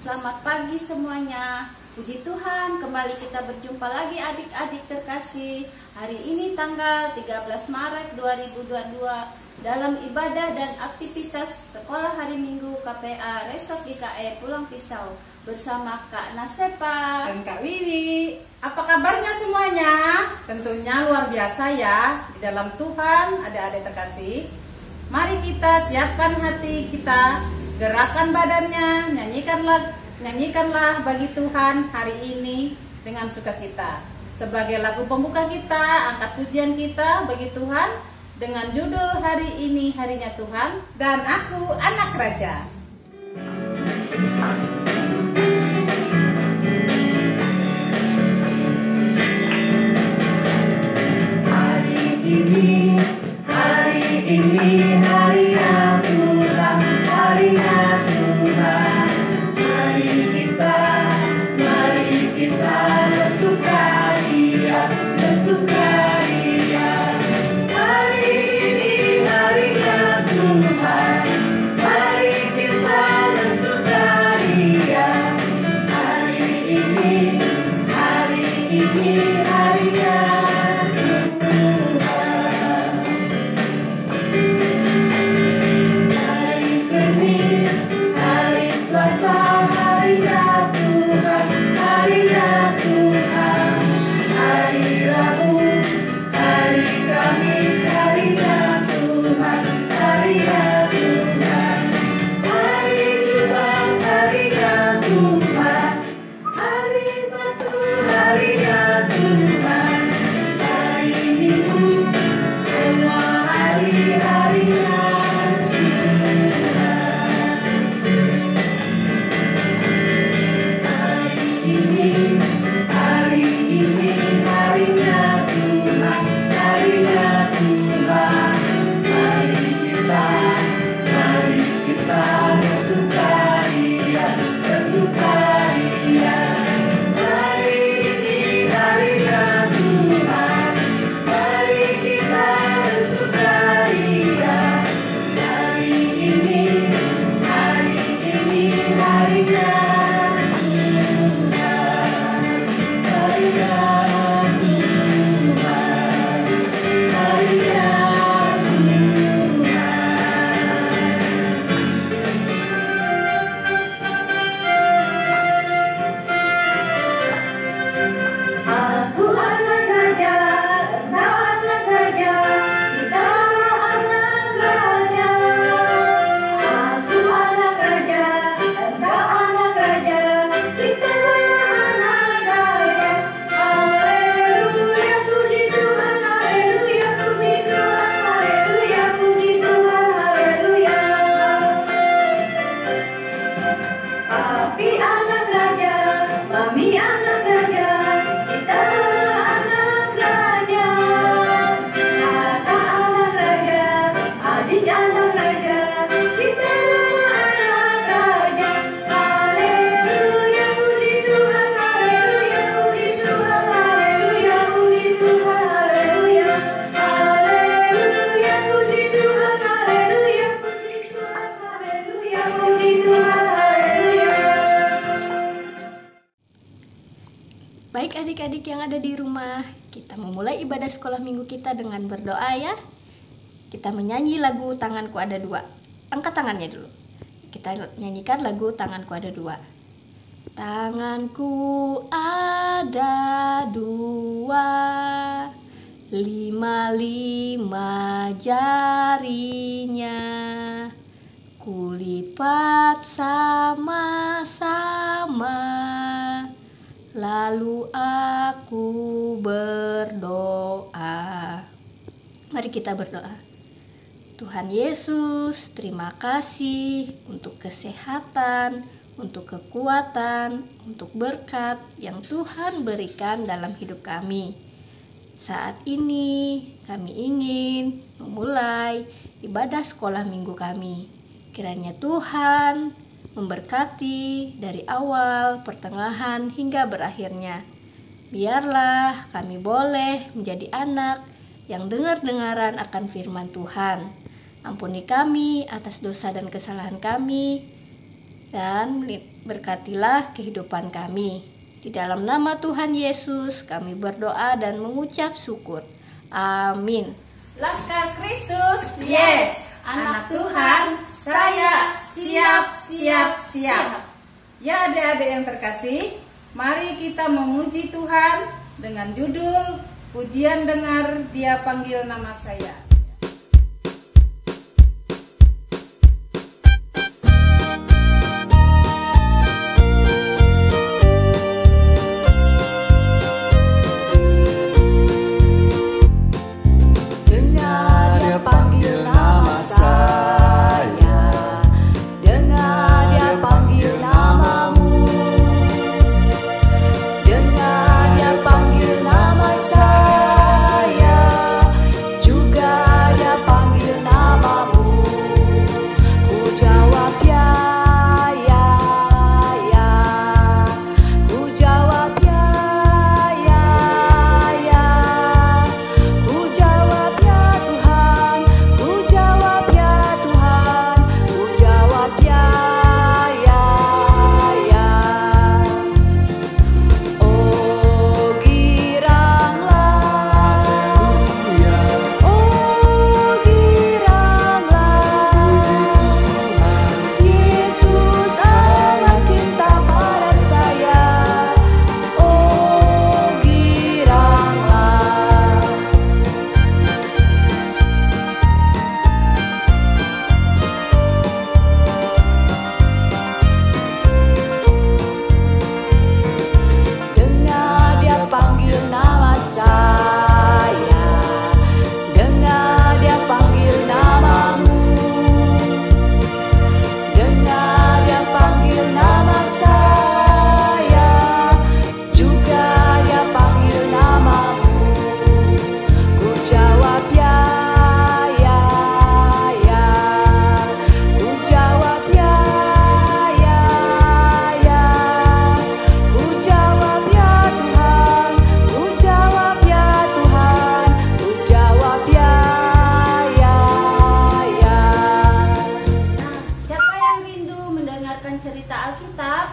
Selamat pagi semuanya. Puji Tuhan, kembali kita berjumpa lagi adik-adik terkasih. Hari ini tanggal 13 Maret 2022 dalam ibadah dan aktivitas sekolah hari Minggu KPA Resort IKE Pulang Pisau bersama Kak Nasepa dan Kak Wiwi. Apa kabarnya semuanya? Tentunya luar biasa ya. Di dalam Tuhan, adik-adik terkasih. Mari kita siapkan hati kita, gerakan badannya, nyanyikanlah bagi Tuhan hari ini dengan sukacita. Sebagai lagu pembuka kita, angkat pujian kita bagi Tuhan dengan judul hari ini harinya Tuhan dan aku anak raja. Hari ini harinya Tuhan, harinya Tuhan. Mari kita bersukaria, bersukaria. Hari ini harinya Tuhan, mari kita bersukaria. Hari ini harinya Baik adik-adik yang ada di rumah, kita memulai ibadah sekolah minggu kita dengan berdoa ya. Kita menyanyi lagu Tanganku Ada Dua. angkat tangannya dulu. Kita nyanyikan lagu Tanganku Ada Dua. Tanganku ada dua, 5 jarinya, kulipat sama-sama, lalu aku berdoa. Mari kita berdoa. Tuhan Yesus, terima kasih untuk kesehatan, untuk kekuatan, untuk berkat yang Tuhan berikan dalam hidup kami. Saat ini kami ingin memulai ibadah sekolah minggu kami. Kiranya Tuhan memberkati dari awal, pertengahan, hingga berakhirnya. Biarlah kami boleh menjadi anak yang dengar-dengaran akan firman Tuhan. Ampuni kami atas dosa dan kesalahan kami, dan berkatilah kehidupan kami. Di dalam nama Tuhan Yesus kami berdoa dan mengucap syukur. Amin. Laskar Kristus, Yes, anak Tuhan, saya siap. Ya adik-adik yang terkasih, mari kita memuji Tuhan dengan judul Pujian Dengar Dia Panggil Nama Saya. Dengar dia panggil nama saya, dengar dia panggil namamu, dengar dia panggil nama saya, juga dia panggil namamu. Ku jawab ya, ku jawab ya, ku jawab ya Tuhan, ku jawab ya Tuhan, ku jawab ya. Oh giranglah, oh giranglah, Yesus amat cinta pada saya. Oh giranglah. Dengar dia panggil nama saya, dengar dia panggil namamu, dengar dia panggil nama saya, juga dia panggil namamu. Ku jawab ya, ku jawab ya, ku jawab ya Tuhan, ku jawab ya Tuhan, ku jawab ya. Nah, siapa yang rindu mendengarkan cerita Alkitab?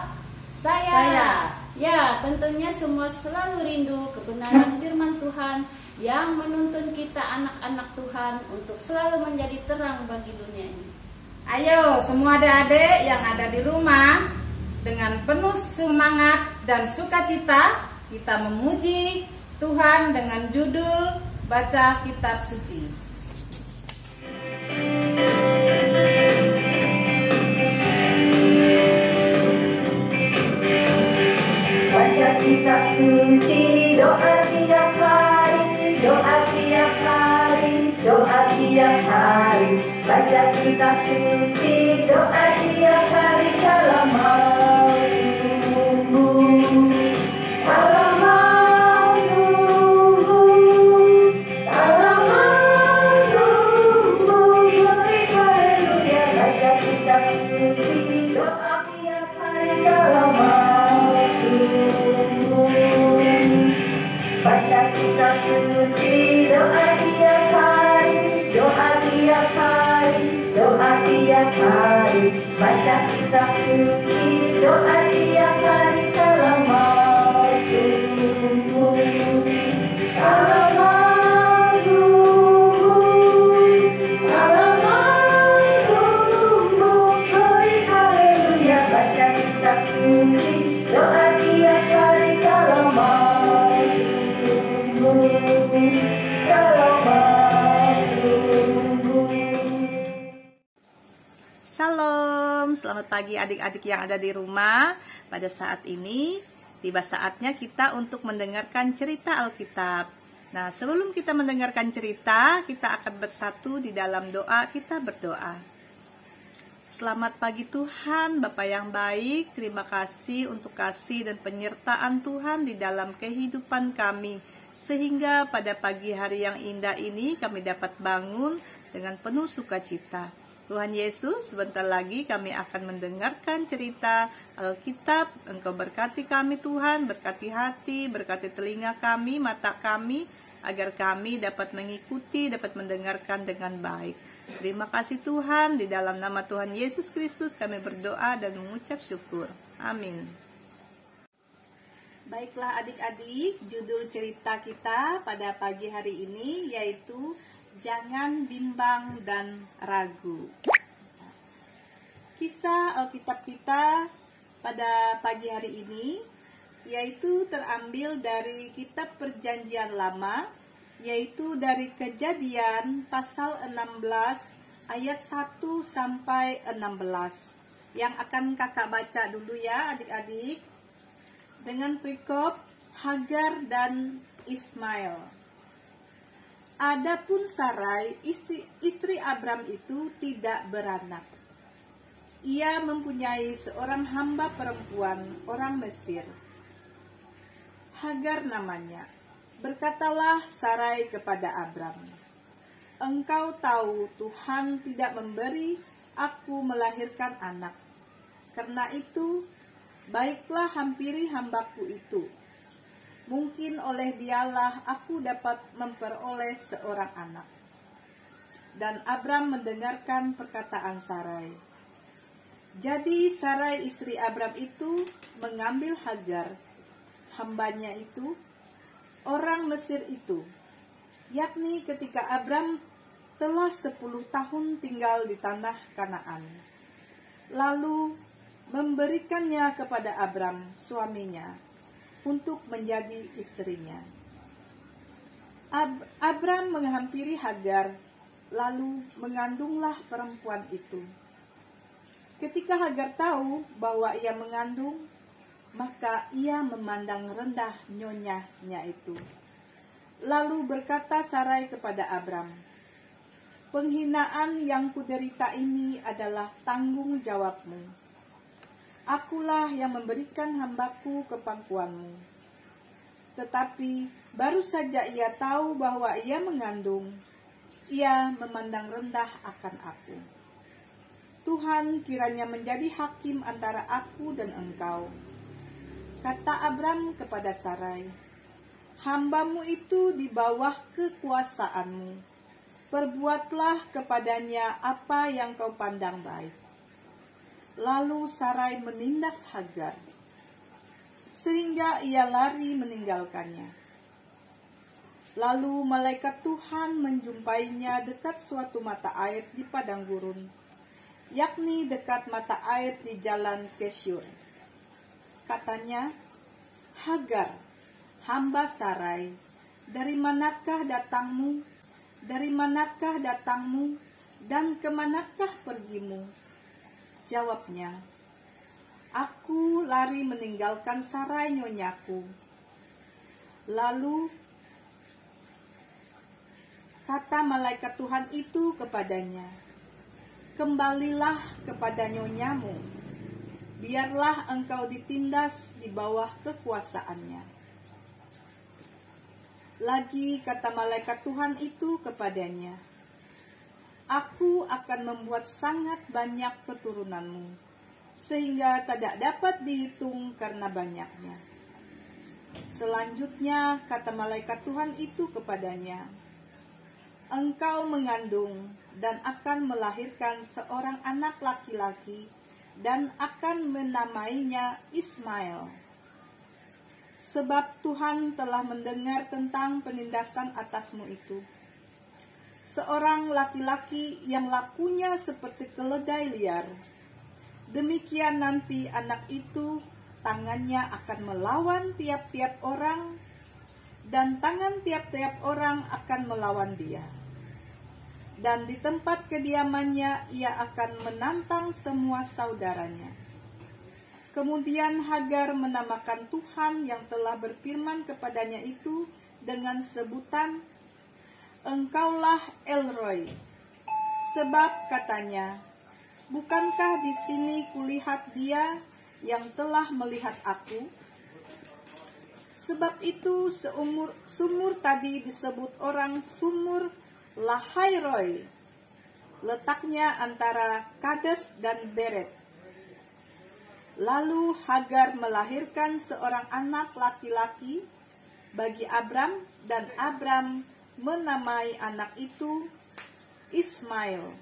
Saya. Ya, tentunya semua selalu rindu kebenaran firman Tuhan yang menuntun kita anak-anak Tuhan untuk selalu menjadi terang bagi dunia ini. Ayo semua adik-adik yang ada di rumah, dengan penuh semangat dan sukacita kita memuji Tuhan dengan judul Baca Kitab Suci. Baca kitab suci, doa tiap hari, doa tiap hari, doa tiap hari. Baca kitab suci, doa tiap hari. Kalau mau tumbuh, kalau mau tumbuh, kalau mau tumbuh, beri haleluya. Baca kitab suci, doa tiap hari. Kalau mau tumbuh, baca kitab suci, doa tiap hari, doa tiap hari, doa tiap hari. Baca kitab suci, doa tiap hari. Kalau mau tumbuh, kalau mau tumbuh, kalau mau tumbuh, Shalom, selamat pagi adik-adik yang ada di rumah. Pada saat ini, tiba saatnya kita untuk mendengarkan cerita Alkitab. Nah, sebelum kita mendengarkan cerita, kita akan bersatu di dalam doa. Kita berdoa. Selamat pagi Tuhan, Bapa yang baik. Terima kasih untuk kasih dan penyertaan Tuhan di dalam kehidupan kami. Sehingga pada pagi hari yang indah ini kami dapat bangun dengan penuh sukacita. Tuhan Yesus, sebentar lagi kami akan mendengarkan cerita Alkitab. Engkau berkati kami Tuhan, berkati hati, berkati telinga kami, mata kami, agar kami dapat mengikuti, dapat mendengarkan dengan baik. Terima kasih Tuhan, di dalam nama Tuhan Yesus Kristus kami berdoa dan mengucap syukur. Amin. Baiklah adik-adik, judul cerita kita pada pagi hari ini yaitu Jangan bimbang dan ragu. Kisah Alkitab kita pada pagi hari ini yaitu terambil dari kitab Perjanjian Lama, yaitu dari Kejadian pasal 16 ayat 1 sampai 16. Yang akan kakak baca dulu ya adik-adik, dengan perikop Hagar dan Ismail. Adapun Sarai, istri Abram itu tidak beranak. Ia mempunyai seorang hamba perempuan, orang Mesir. Hagar namanya. Berkatalah Sarai kepada Abram, "Engkau tahu Tuhan tidak memberi aku melahirkan anak. Karena itu, baiklah hampiri hambaku itu. Mungkin oleh dialah aku dapat memperoleh seorang anak." Dan Abram mendengarkan perkataan Sarai. Jadi Sarai istri Abram itu mengambil Hagar, hambanya itu, orang Mesir itu, yakni ketika Abram telah 10 tahun tinggal di tanah Kanaan. Lalu memberikannya kepada Abram, suaminya, untuk menjadi istrinya. Abram menghampiri Hagar, lalu mengandunglah perempuan itu. Ketika Hagar tahu bahwa ia mengandung, maka ia memandang rendah nyonyanya itu. Lalu berkata Sarai kepada Abram, "Penghinaan yang kuderita ini adalah tanggung jawabmu. Akulah yang memberikan hambaku ke pangkuanmu." Tetapi baru saja ia tahu bahwa ia mengandung, ia memandang rendah akan aku. Tuhan kiranya menjadi hakim antara aku dan engkau. Kata Abram kepada Sarai, "Hambamu itu di bawah kekuasaanmu. Perbuatlah kepadanya apa yang kau pandang baik." Lalu Sarai menindas Hagar, sehingga ia lari meninggalkannya. Lalu malaikat Tuhan menjumpainya dekat suatu mata air di padang gurun, yakni dekat mata air di jalan Kesyur. Katanya, "Hagar, hamba Sarai, dari manakah datangmu? Dari manakah datangmu? Dan kemanakah pergimu?" Jawabnya, "Aku lari meninggalkan Sarai nyonyaku." Lalu kata malaikat Tuhan itu kepadanya, "Kembalilah kepada nyonyamu, biarlah engkau ditindas di bawah kekuasaannya." Lagi kata malaikat Tuhan itu kepadanya, "Aku akan membuat sangat banyak keturunanmu, sehingga tidak dapat dihitung karena banyaknya." Selanjutnya kata malaikat Tuhan itu kepadanya, "Engkau mengandung dan akan melahirkan seorang anak laki-laki dan akan menamainya Ismail. Sebab Tuhan telah mendengar tentang penindasan atasmu itu. Seorang laki-laki yang lakunya seperti keledai liar. Demikian nanti anak itu tangannya akan melawan tiap-tiap orang, dan tangan tiap-tiap orang akan melawan dia. dan di tempat kediamannya ia akan menantang semua saudaranya. Kemudian Hagar menamakan Tuhan yang telah berfirman kepadanya itu dengan sebutan, "Engkaulah El-Roi." Sebab katanya, "Bukankah di sini kulihat dia yang telah melihat aku?" Sebab itu sumur tadi disebut orang sumur Lahairoi, letaknya antara Kades dan Beret. Lalu Hagar melahirkan seorang anak laki-laki bagi Abram, dan Abram menamai anak itu Ismail.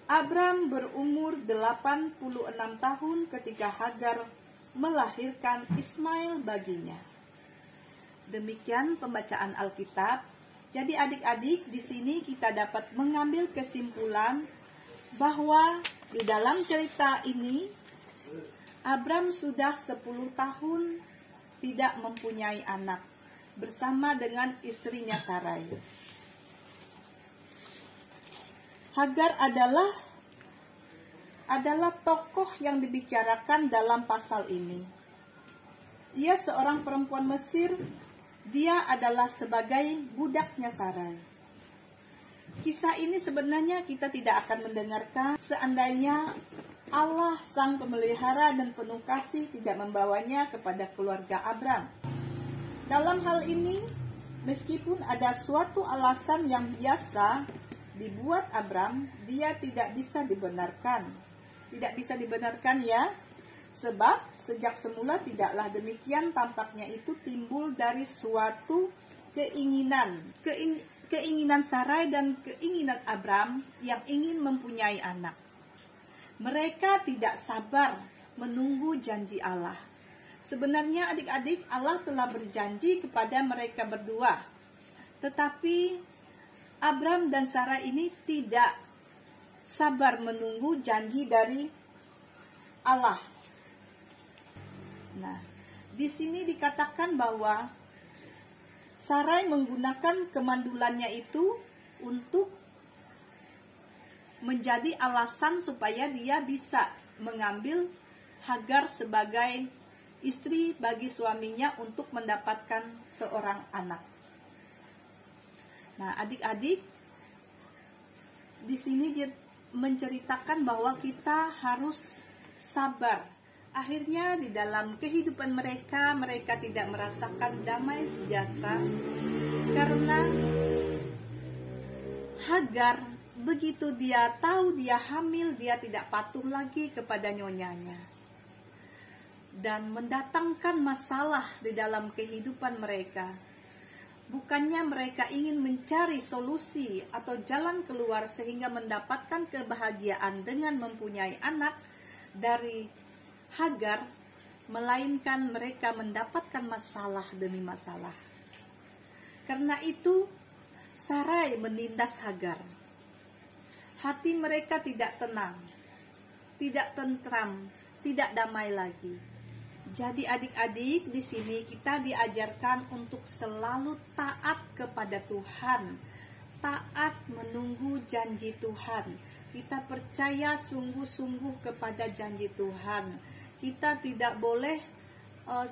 Abram berumur 86 tahun ketika Hagar melahirkan Ismail baginya. Demikian pembacaan Alkitab. Jadi adik-adik, di sini kita dapat mengambil kesimpulan bahwa di dalam cerita ini Abram sudah 10 tahun tidak mempunyai anak bersama dengan istrinya Sarai. Hagar adalah tokoh yang dibicarakan dalam pasal ini. Ia seorang perempuan Mesir. Dia adalah sebagai budaknya Sarai. Kisah ini sebenarnya kita tidak akan mendengarkan seandainya Allah sang pemelihara dan penuh kasih tidak membawanya kepada keluarga Abram. Dalam hal ini, meskipun ada suatu alasan yang biasa dibuat Abram, dia tidak bisa dibenarkan. Tidak bisa dibenarkan ya, sebab sejak semula tidaklah demikian, tampaknya itu timbul dari suatu keinginan Sarai dan keinginan Abram yang ingin mempunyai anak. Mereka tidak sabar menunggu janji Allah. Sebenarnya adik-adik, Allah telah berjanji kepada mereka berdua. Tetapi Abram dan Sarai ini tidak sabar menunggu janji dari Allah. Nah, di sini dikatakan bahwa Sarai menggunakan kemandulannya itu untuk menjadi alasan supaya dia bisa mengambil Hagar sebagai istri bagi suaminya untuk mendapatkan seorang anak. Nah, adik-adik, di sini menceritakan bahwa kita harus sabar. Akhirnya di dalam kehidupan mereka tidak merasakan damai sejahtera karena Hagar, begitu dia tahu dia hamil, dia tidak patuh lagi kepada nyonyanya dan mendatangkan masalah di dalam kehidupan mereka. Bukannya mereka ingin mencari solusi atau jalan keluar sehingga mendapatkan kebahagiaan dengan mempunyai anak dari Hagar, melainkan mereka mendapatkan masalah demi masalah. Karena itu Sarai menindas Hagar. Hati mereka tidak tenang, tidak tentram, tidak damai lagi. Jadi adik-adik, di sini kita diajarkan untuk selalu taat kepada Tuhan, taat menunggu janji Tuhan. Kita percaya sungguh-sungguh kepada janji Tuhan. Kita tidak boleh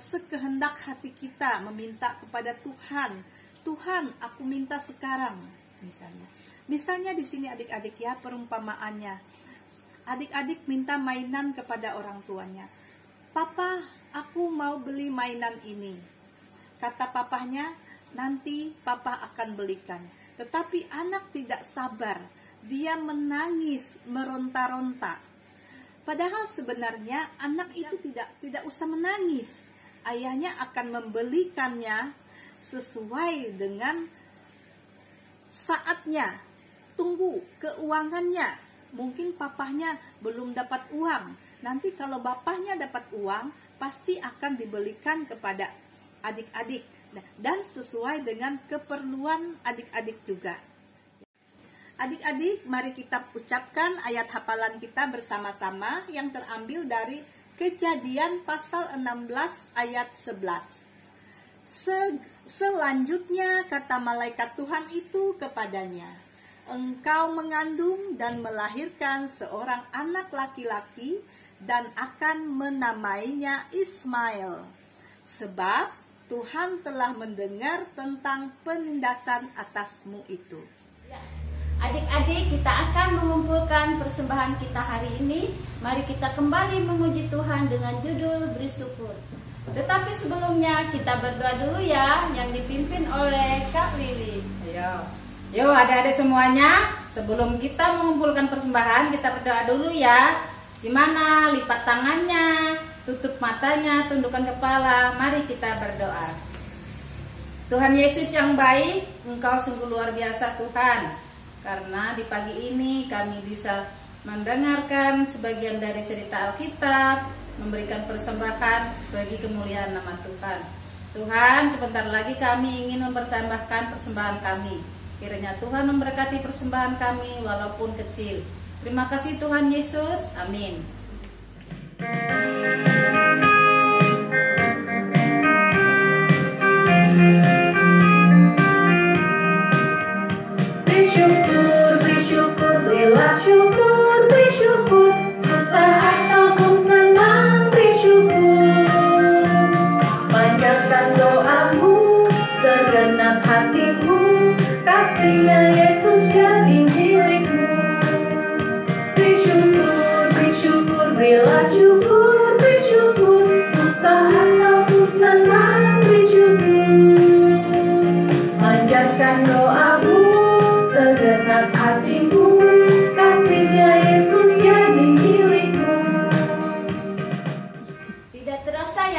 sekehendak hati kita meminta kepada Tuhan. Tuhan, aku minta sekarang, misalnya. Misalnya di sini adik-adik ya, perumpamaannya. Adik-adik minta mainan kepada orang tuanya. Papa, aku mau beli mainan ini. Kata papahnya, nanti papa akan belikan. Tetapi anak tidak sabar. Dia menangis, meronta-ronta. Padahal sebenarnya anak itu tidak usah menangis. Ayahnya akan membelikannya sesuai dengan saatnya. Tunggu keuangannya. Mungkin papahnya belum dapat uang. Nanti kalau bapaknya dapat uang, pasti akan dibelikan kepada adik-adik. Dan sesuai dengan keperluan adik-adik juga. Adik-adik, mari kita ucapkan ayat hafalan kita bersama-sama yang terambil dari Kejadian pasal 16 ayat 11. Selanjutnya kata malaikat Tuhan itu kepadanya, engkau mengandung dan melahirkan seorang anak laki-laki dan akan menamainya Ismail. Sebab Tuhan telah mendengar tentang penindasan atasmu itu. Adik-adik, kita akan mengumpulkan persembahan kita hari ini. Mari kita kembali memuji Tuhan dengan judul bersyukur. Tetapi sebelumnya kita berdoa dulu ya, yang dipimpin oleh Kak Lili. Yo adik-adik semuanya, sebelum kita mengumpulkan persembahan, kita berdoa dulu ya. Gimana? Lipat tangannya, tutup matanya, tundukkan kepala. Mari kita berdoa. Tuhan Yesus yang baik, Engkau sungguh luar biasa Tuhan. Karena di pagi ini kami bisa mendengarkan sebagian dari cerita Alkitab, memberikan persembahan bagi kemuliaan nama Tuhan. Tuhan, sebentar lagi kami ingin mempersembahkan persembahan kami. Kiranya Tuhan memberkati persembahan kami walaupun kecil. Terima kasih Tuhan Yesus. Amin.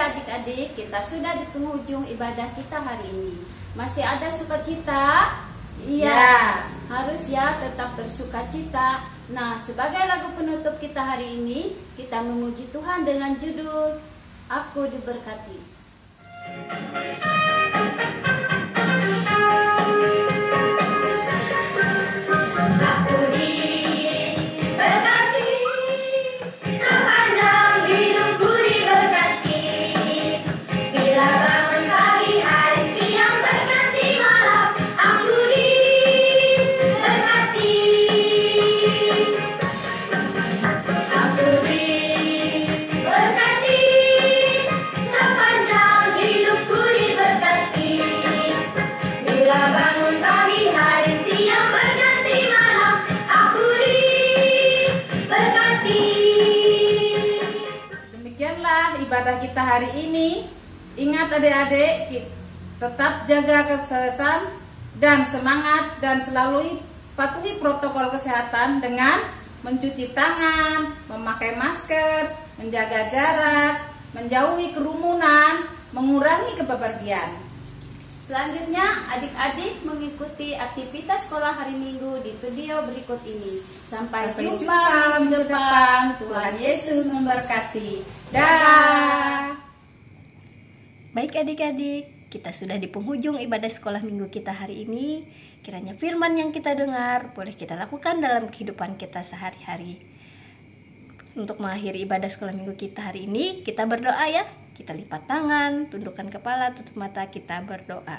Adik-adik, kita sudah di penghujung ibadah kita hari ini. Masih ada sukacita? Iya, harus ya tetap bersukacita. Nah, sebagai lagu penutup kita hari ini, kita memuji Tuhan dengan judul Aku Diberkati. Ibadah kita hari ini. Ingat adik-adik, tetap jaga kesehatan dan semangat dan selalu patuhi protokol kesehatan dengan mencuci tangan, memakai masker, menjaga jarak, menjauhi kerumunan, mengurangi kebepergian. Selanjutnya adik-adik mengikuti aktivitas sekolah hari Minggu di video berikut ini. Sampai jumpa minggu depan. Tuhan Yesus memberkati. Dah. Baik adik-adik, kita sudah di penghujung ibadah sekolah minggu kita hari ini. Kiranya firman yang kita dengar boleh kita lakukan dalam kehidupan kita sehari-hari. Untuk mengakhiri ibadah sekolah minggu kita hari ini, kita berdoa ya. Kita lipat tangan, tundukkan kepala, tutup mata, kita berdoa.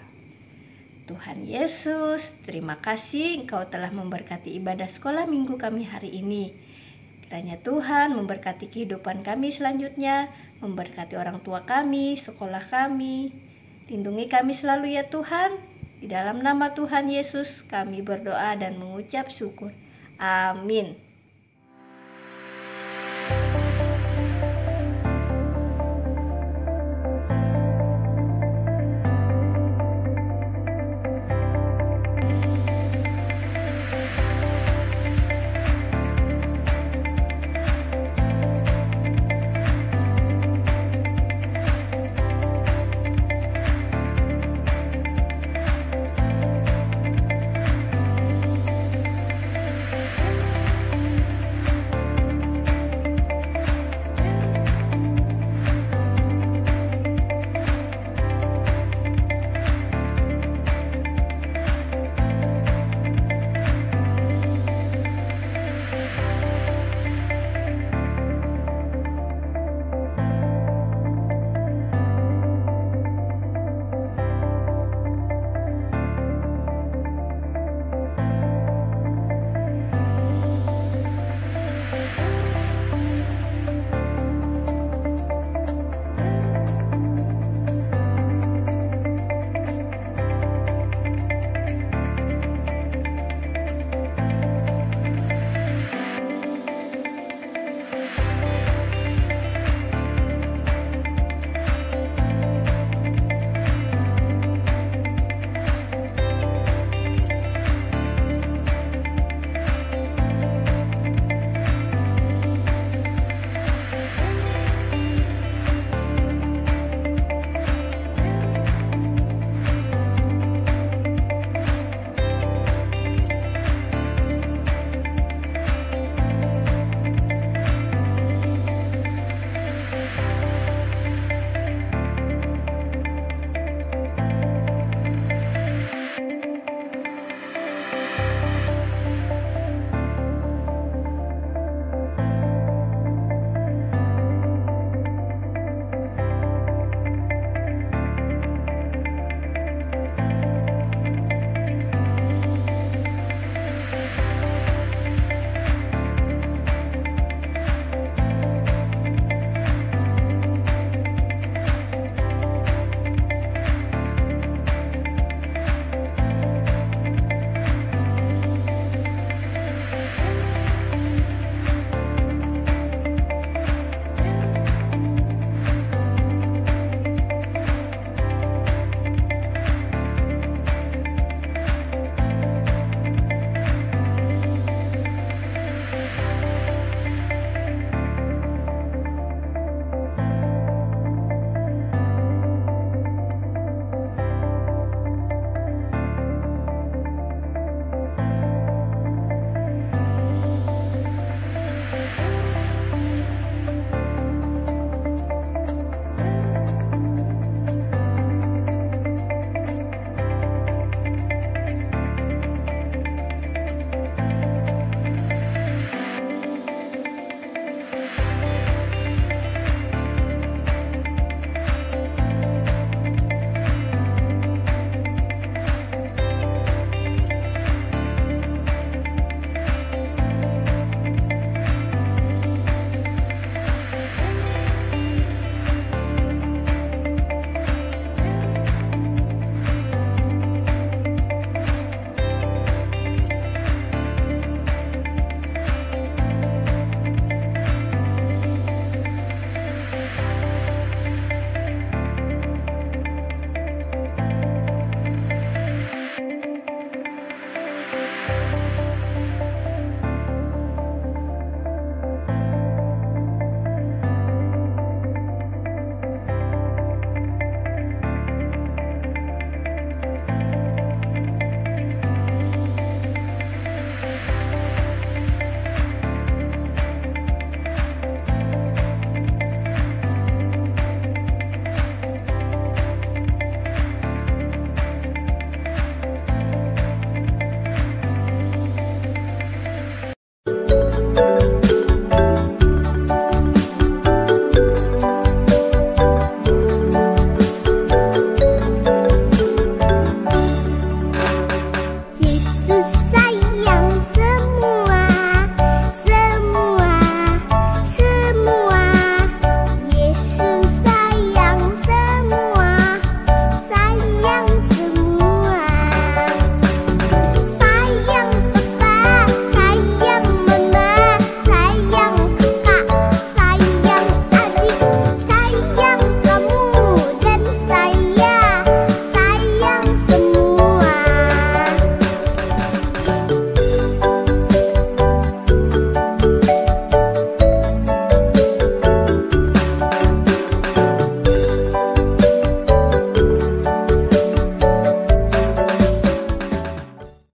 Tuhan Yesus, terima kasih Engkau telah memberkati ibadah sekolah minggu kami hari ini. Kiranya Tuhan memberkati kehidupan kami selanjutnya, memberkati orang tua kami, sekolah kami. Lindungi kami selalu ya Tuhan. Di dalam nama Tuhan Yesus kami berdoa dan mengucap syukur. Amin.